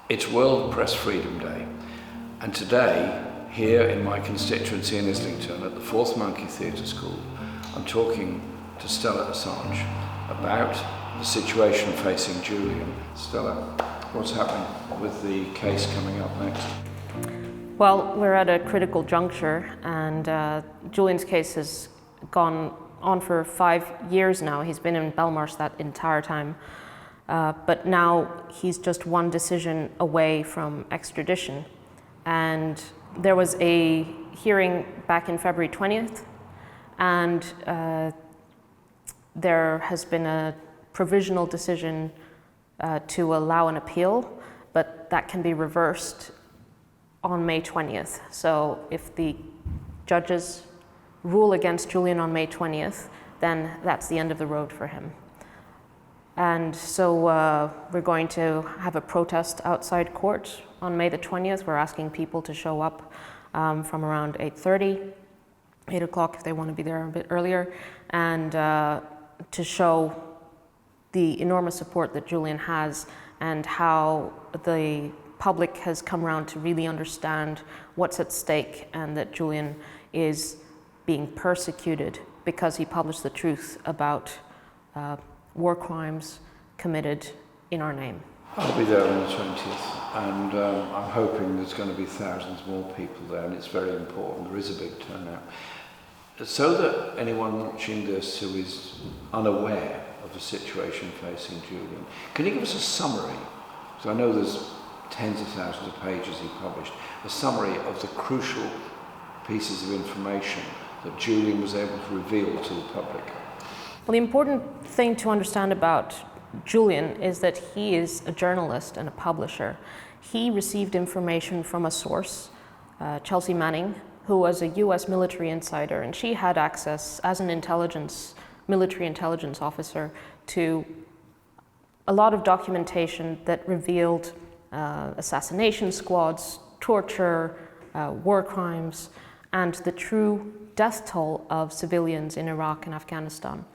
It's World Press Freedom Day, and today, here in my constituency in Islington at the Fourth Monkey Theatre School, I'm talking to Stella Assange about the situation facing Julian. Stella, what's happening with the case coming up next? Well, we're at a critical juncture, and Julian's case has gone on for 5 years now. He's been in Belmarsh that entire time. But now he's just one decision away from extradition. And there was a hearing back in February 20th, and there has been a provisional decision to allow an appeal, but that can be reversed on May 20th. So if the judges rule against Julian on May 20th, then that's the end of the road for him. And so we're going to have a protest outside court on May the 20th. We're asking people to show up from around 8:30, 8 o'clock if they want to be there a bit earlier, and to show the enormous support that Julian has and how the public has come around to really understand what's at stake, and that Julian is being persecuted because he published the truth about war crimes committed in our name. I'll be there on the 20th, and I'm hoping there's going to be thousands more people there, and it's very important. There is a big turnout. So that anyone watching this who is unaware of the situation facing Julian, can you give us a summary? So I know there's tens of thousands of pages he published, a summary of the crucial pieces of information that Julian was able to reveal to the public. Well, the important thing to understand about Julian is that he is a journalist and a publisher. He received information from a source, Chelsea Manning, who was a US military insider, and she had access as an military intelligence officer to a lot of documentation that revealed assassination squads, torture, war crimes, and the true death toll of civilians in Iraq and Afghanistan.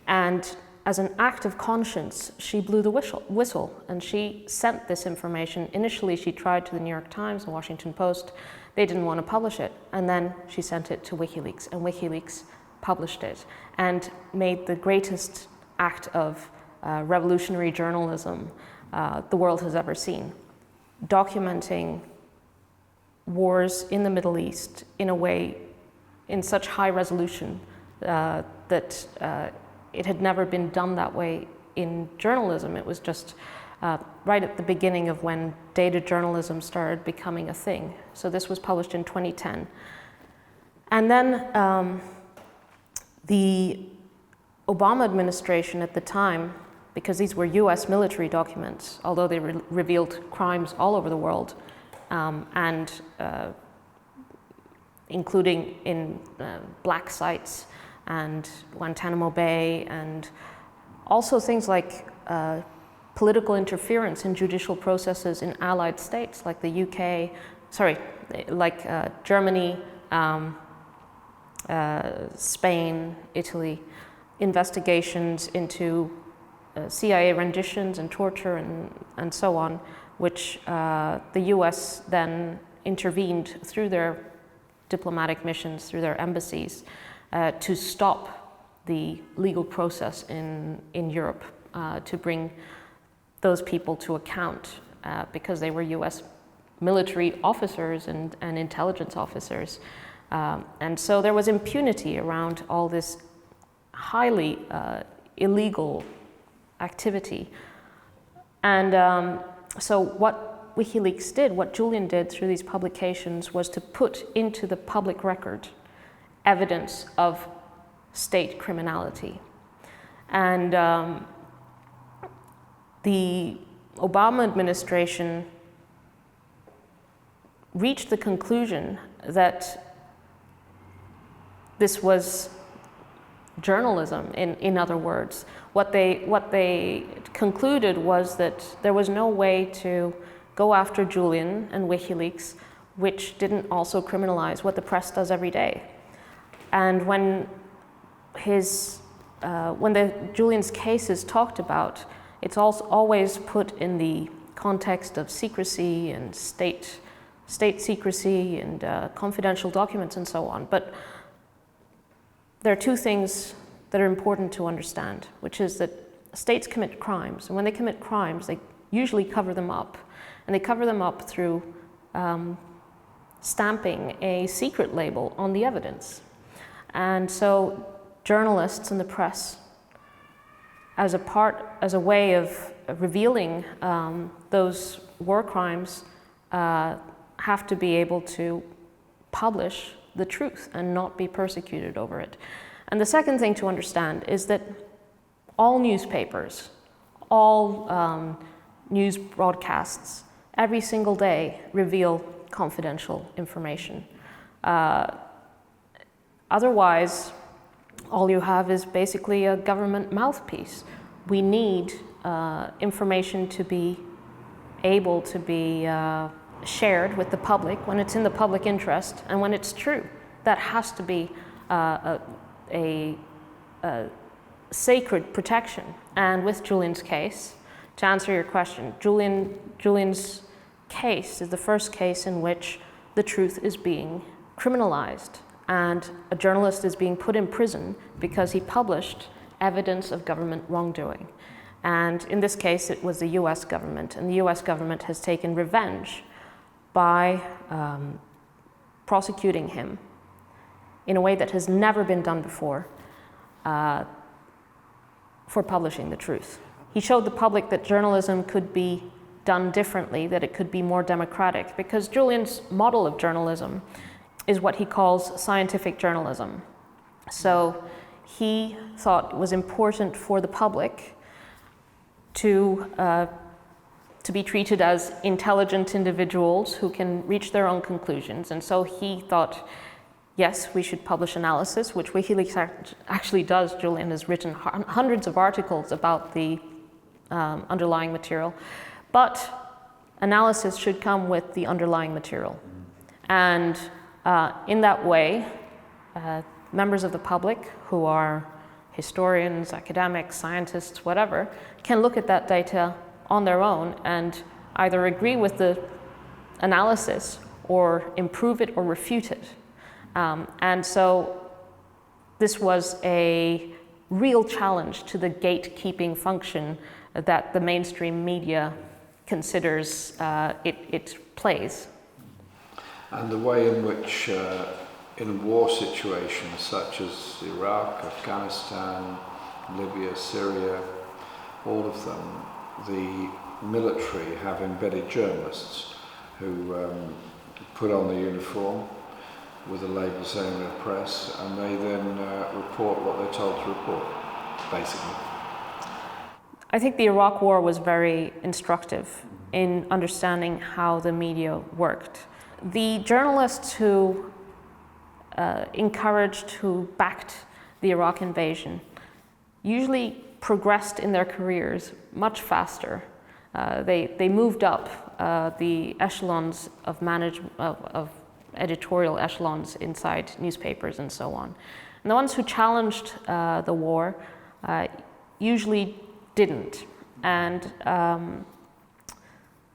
And as an act of conscience, she blew the whistle, and she sent this information. Initially, she tried to the New York Times and Washington Post. They didn't want to publish it. And then she sent it to WikiLeaks, and WikiLeaks published it and made the greatest act of revolutionary journalism the world has ever seen, documenting wars in the Middle East in a way, in such high resolution that it had never been done that way in journalism. It was just right at the beginning of when data journalism started becoming a thing. So this was published in 2010. And then the Obama administration at the time, because these were US military documents, although they revealed crimes all over the world, and including in black sites and Guantanamo Bay, and also things like political interference in judicial processes in allied states like the UK, Germany, Spain, Italy, investigations into CIA renditions and torture and so on, which the US then intervened through their diplomatic missions, through their embassies, to stop the legal process in Europe, to bring those people to account because they were US military officers and intelligence officers. And so there was impunity around all this highly illegal activity. And so what WikiLeaks did, what Julian did through these publications, was to put into the public record evidence of state criminality. And the Obama administration reached the conclusion that this was journalism, in other words. What they concluded was that there was no way to go after Julian and WikiLeaks which didn't also criminalize what the press does every day. And when Julian's case is talked about, it's also always put in the context of secrecy and state secrecy and confidential documents and so on. But there are two things that are important to understand, which is that states commit crimes, and when they commit crimes, they usually cover them up, and they cover them up through stamping a secret label on the evidence. And so journalists and the press, as a way of revealing those war crimes, have to be able to publish the truth and not be persecuted over it. And the second thing to understand is that all newspapers, all news broadcasts, every single day reveal confidential information. Otherwise, all you have is basically a government mouthpiece. We need information to be able to be shared with the public when it's in the public interest and when it's true. That has to be a sacred protection. And with Julian's case, to answer your question, Julian's case is the first case in which the truth is being criminalized, and a journalist is being put in prison because he published evidence of government wrongdoing. And in this case, it was the US government, and the US government has taken revenge by prosecuting him in a way that has never been done before for publishing the truth. He showed the public that journalism could be done differently, that it could be more democratic, because Julian's model of journalism is what he calls scientific journalism. So he thought it was important for the public to be treated as intelligent individuals who can reach their own conclusions. And so he thought, yes, we should publish analysis, which WikiLeaks actually does. Julian has written hundreds of articles about the underlying material, but analysis should come with the underlying material. And in that way, members of the public who are historians, academics, scientists, whatever, can look at that data on their own and either agree with the analysis or improve it or refute it. And so this was a real challenge to the gatekeeping function that the mainstream media considers it plays. And the way in which, in a war situation such as Iraq, Afghanistan, Libya, Syria, all of them, the military have embedded journalists who put on the uniform with a label saying they're press, and they then report what they're told to report, basically. I think the Iraq War was very instructive in understanding how the media worked. The journalists who encouraged, who backed the Iraq invasion, usually progressed in their careers much faster. They moved up the echelons of of editorial echelons inside newspapers and so on. And the ones who challenged the war usually didn't. And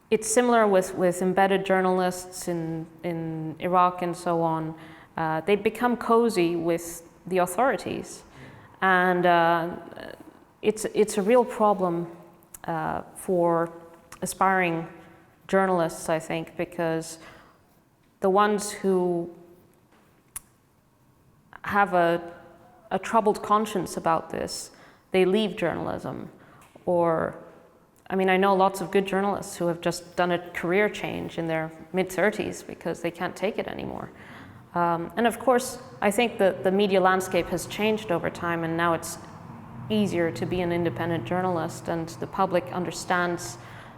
it's similar with embedded journalists in Iraq and so on. They become cozy with the authorities. And it's a real problem for aspiring journalists, I think, because the ones who have a troubled conscience about this, they leave journalism. Or, I mean, I know lots of good journalists who have just done a career change in their mid-30s because they can't take it anymore. And of course, I think that the media landscape has changed over time, and now it's easier to be an independent journalist, and the public understands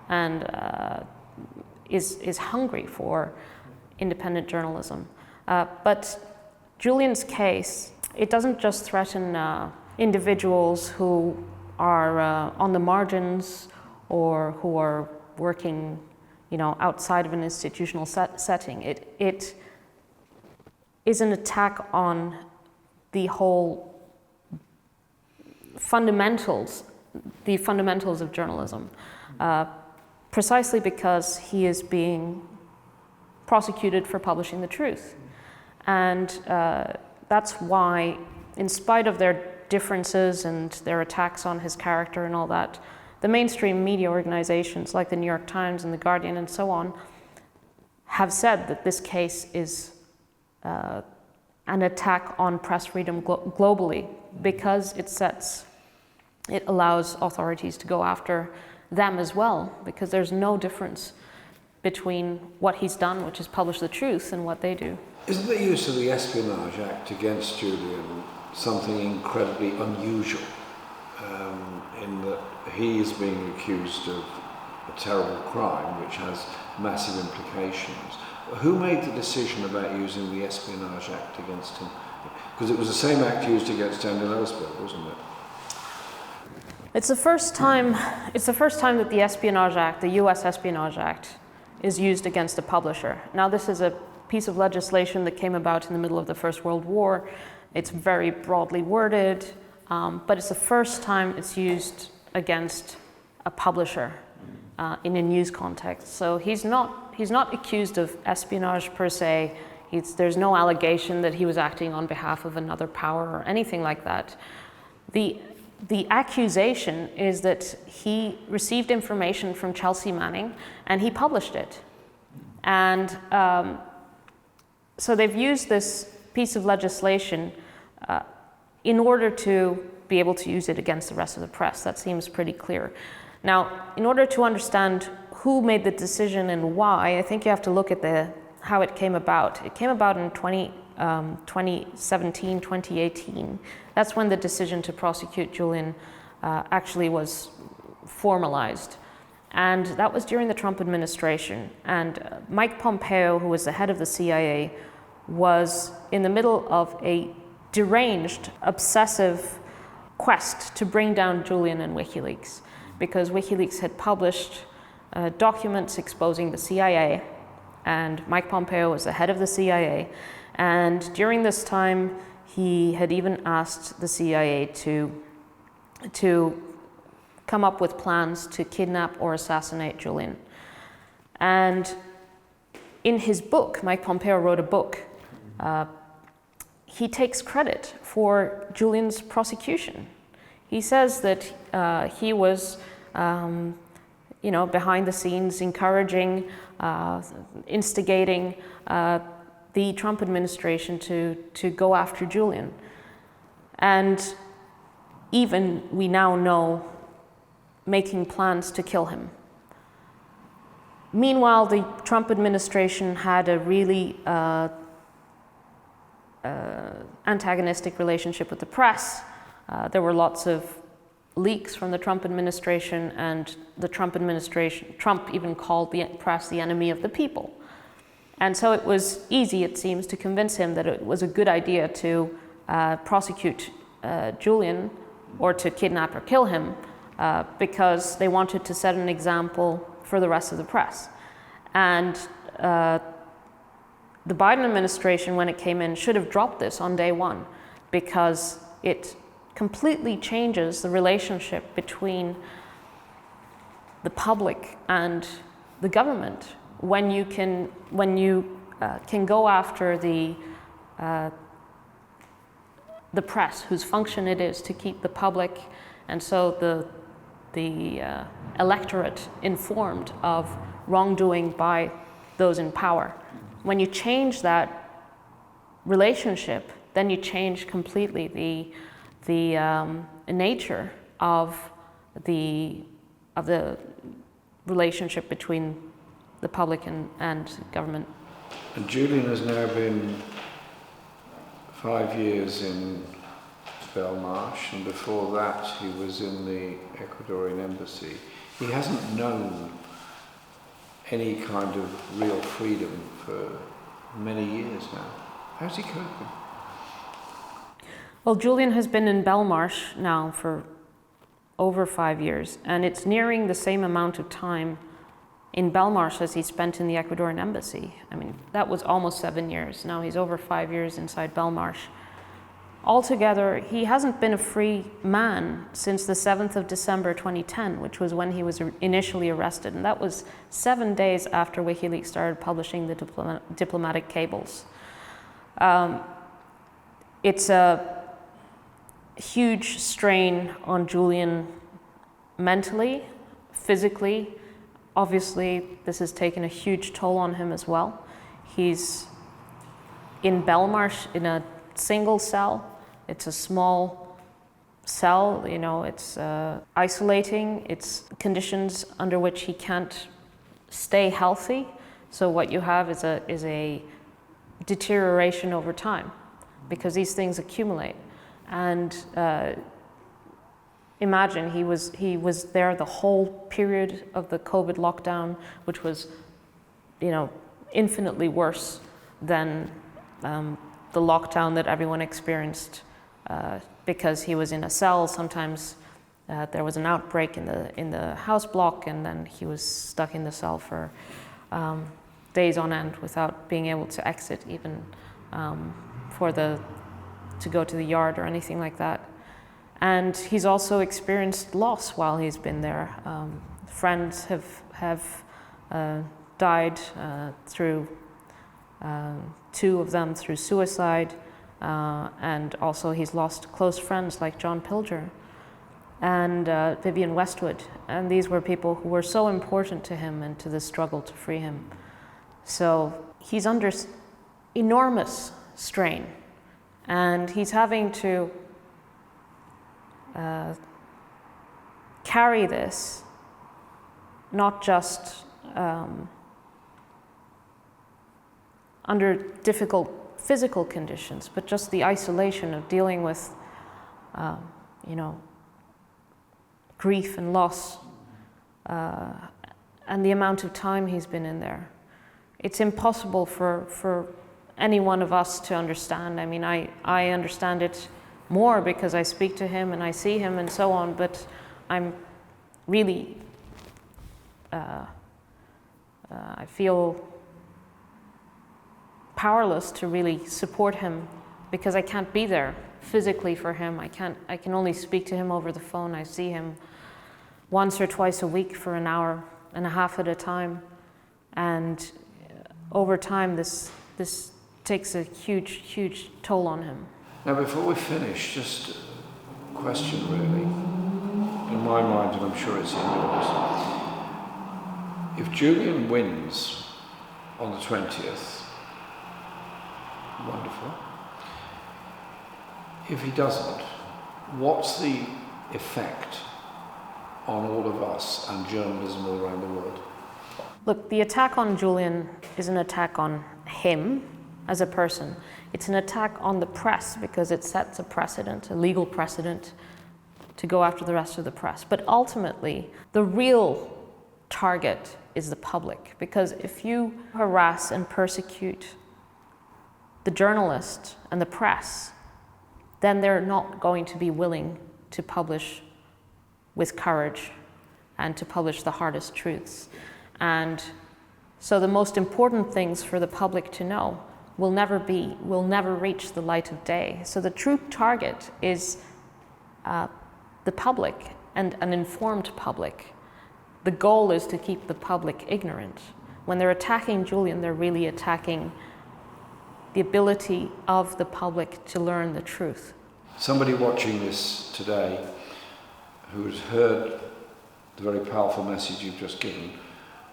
and is hungry for independent journalism. But Julian's case, it doesn't just threaten individuals who are on the margins or who are working, outside of an institutional setting. It is an attack on the whole fundamentals of journalism. precisely because he is being prosecuted for publishing the truth. And that's why, in spite of their differences and their attacks on his character and all that, the mainstream media organizations like the New York Times and the Guardian and so on have said that this case is an attack on press freedom globally, because it allows authorities to go after them as well, because there's no difference between what he's done, which is publish the truth, and what they do. Isn't the use of the Espionage Act against Julian something incredibly unusual, in that he is being accused of a terrible crime which has massive implications? Who made the decision about using the Espionage Act against him? Because it was the same act used against Andy Ellsberg, wasn't it? It's the first time that the Espionage Act, the US Espionage Act, is used against a publisher. Now, this is a piece of legislation that came about in the middle of the First World War. It's very broadly worded, but it's the first time it's used against a publisher in a news context. So he's not accused of espionage per se. There's no allegation that he was acting on behalf of another power or anything like that. The accusation is that he received information from Chelsea Manning and he published it. And so they've used this piece of legislation in order to be able to use it against the rest of the press. That seems pretty clear. Now, in order to understand who made the decision and why, I think you have to look at how it came about. It came about in 2017, 2018. That's when the decision to prosecute Julian actually was formalized. And that was during the Trump administration. And Mike Pompeo, who was the head of the CIA, was in the middle of a deranged, obsessive quest to bring down Julian and WikiLeaks, because WikiLeaks had published documents exposing the CIA, and Mike Pompeo was the head of the CIA. And during this time, he had even asked the CIA to come up with plans to kidnap or assassinate Julian. And in his book, Mike Pompeo wrote a book. He takes credit for Julian's prosecution. He says that he was, behind the scenes, encouraging, instigating the Trump administration to go after Julian. And even, we now know, making plans to kill him. Meanwhile, the Trump administration had a really antagonistic relationship with the press. There were lots of leaks from the Trump administration, and the Trump even called the press the enemy of the people. And so it was easy, it seems, to convince him that it was a good idea to prosecute Julian, or to kidnap or kill him, because they wanted to set an example for the rest of the press. And the Biden administration, when it came in, should have dropped this on day one, because it completely changes the relationship between the public and the government when you can go after the press, whose function it is to keep the public and so the electorate informed of wrongdoing by those in power. When you change that relationship, then you change completely the nature of the relationship between the public and government. And Julian has now been 5 years in Belmarsh, and before that he was in the Ecuadorian embassy. He hasn't known any kind of real freedom for many years now. How's he coping? Well, Julian has been in Belmarsh now for over 5 years, and it's nearing the same amount of time in Belmarsh as he spent in the Ecuadorian embassy. I mean, that was almost 7 years. Now he's over 5 years inside Belmarsh. Altogether, he hasn't been a free man since the 7th of December 2010, which was when he was initially arrested. And that was 7 days after WikiLeaks started publishing the diplomatic cables. It's a huge strain on Julian mentally, physically. Obviously, this has taken a huge toll on him as well. He's in Belmarsh in a single cell. It's a small cell, you know, it's isolating. It's conditions under which he can't stay healthy. So what you have is a deterioration over time because these things accumulate. And imagine he was there the whole period of the COVID lockdown, which was, you know, infinitely worse than the lockdown that everyone experienced because he was in a cell. Sometimes there was an outbreak in the house block, and then he was stuck in the cell for days on end without being able to exit, even to go to the yard or anything like that. And he's also experienced loss while he's been there. Friends have died through 2 of them through suicide, and also he's lost close friends like John Pilger and Vivienne Westwood, and these were people who were so important to him and to the struggle to free him. So he's under enormous strain, and he's having to carry this, not just under difficult physical conditions, but just the isolation of dealing with, you know, grief and loss, and the amount of time he's been in there. It's impossible for any one of us to understand. I mean, I understand it more because I speak to him and I see him and so on, but I'm really, I feel powerless to really support him because I can't be there physically for him. I can only speak to him over the phone. I see him once or twice a week for an hour and a half at a time. And over time, this takes a huge toll on him. Now, before we finish, just a question really, in my mind, and I'm sure it's in yours. If Julian wins on the 20th, wonderful. If he doesn't, what's the effect on all of us and journalism all around the world? Look, the attack on Julian is an attack on him as a person. It's an attack on the press because it sets a precedent, a legal precedent, to go after the rest of the press. But ultimately, the real target is the public, because if you harass and persecute the journalist and the press, then they're not going to be willing to publish with courage and to publish the hardest truths. And so the most important things for the public to know will never reach the light of day. So the true target is the public and an informed public. The goal is to keep the public ignorant. When they're attacking Julian, they're really attacking the ability of the public to learn the truth. Somebody watching this today who has heard the very powerful message you've just given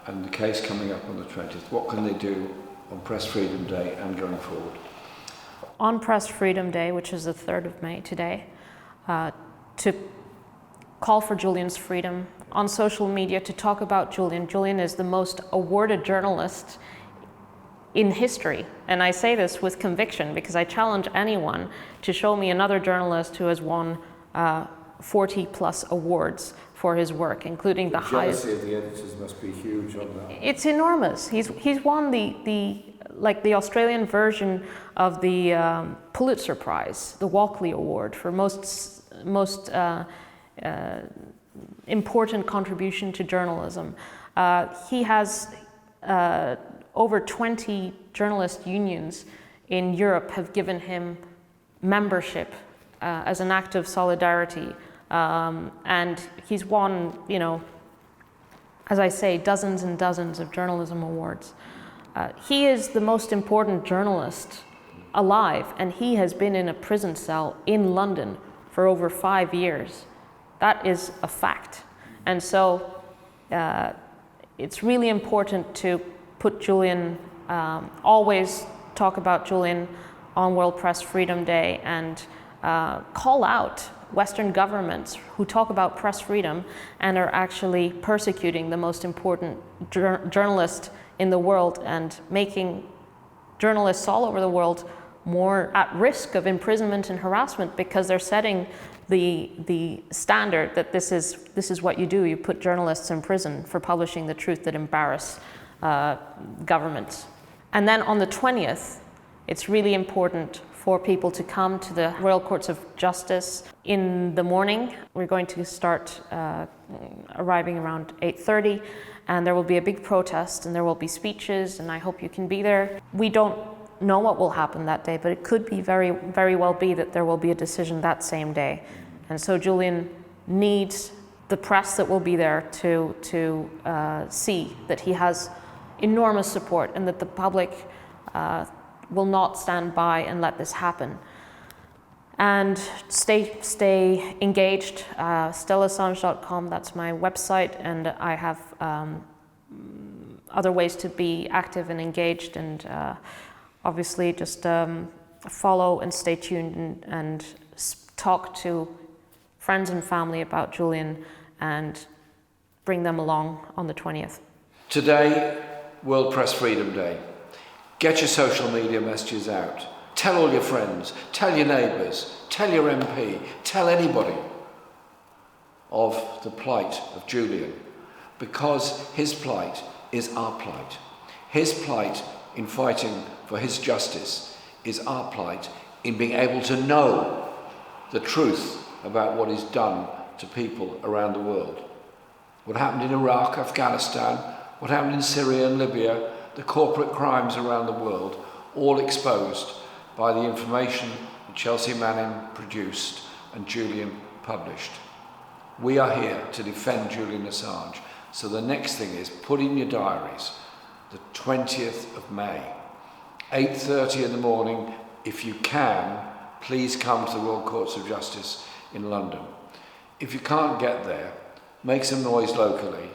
and the case coming up on the 20th, what can they do on Press Freedom Day and going forward? On Press Freedom Day, which is the 3rd of May today, to call for Julian's freedom, on social media to talk about Julian. Julian is the most awarded journalist in history. And I say this with conviction because I challenge anyone to show me another journalist who has won 40 plus awards for his work, including the highest. The jealousy of the editors must be huge on that. It's enormous. He's won the Australian version of the Pulitzer Prize, the Walkley Award for most important contribution to journalism. He has over 20 journalist unions in Europe have given him membership as an act of solidarity. And he's won, you know, as I say, dozens and dozens of journalism awards. He is the most important journalist alive, and he has been in a prison cell in London for over 5 years. That is a fact. And so it's really important to put Julian, always talk about Julian on World Press Freedom Day, and call out Western governments who talk about press freedom and are actually persecuting the most important journalist in the world and making journalists all over the world more at risk of imprisonment and harassment, because they're setting the standard that this is what you do. You put journalists in prison for publishing the truth that embarrass governments. And then on the 20th, it's really important for people to come to the Royal Courts of Justice in the morning. We're going to start arriving around 8:30, and there will be a big protest, and there will be speeches, and I hope you can be there. We don't know what will happen that day, but it could be very, very well be that there will be a decision that same day. And so Julian needs the press that will be there to see that he has enormous support, and that the public will not stand by and let this happen. And stay engaged. StellaAssange.com, that's my website, and I have other ways to be active and engaged, and obviously just follow and stay tuned and talk to friends and family about Julian and bring them along on the 20th. Today, World Press Freedom Day. Get your social media messages out. Tell all your friends, tell your neighbours, tell your MP, tell anybody of the plight of Julian, because his plight is our plight. His plight in fighting for his justice is our plight in being able to know the truth about what is done to people around the world. What happened in Iraq, Afghanistan, what happened in Syria and Libya, the corporate crimes around the world, all exposed by the information that Chelsea Manning produced and Julian published. We are here to defend Julian Assange. So the next thing is, put in your diaries, the 20th of May, 8:30 in the morning. If you can, please come to the Royal Courts of Justice in London. If you can't get there, make some noise locally,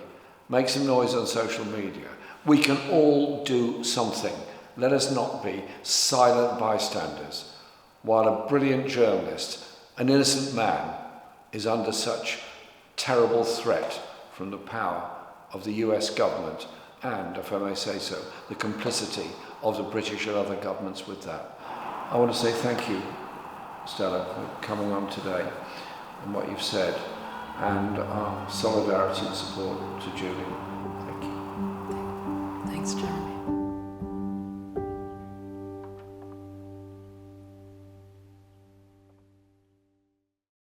make some noise on social media. We can all do something. Let us not be silent bystanders while a brilliant journalist, an innocent man, is under such terrible threat from the power of the US government and, if I may say so, the complicity of the British and other governments with that. I want to say thank you, Stella, for coming on today and what you've said, and our solidarity and support to Julian. Thank you. Thanks, Jeremy.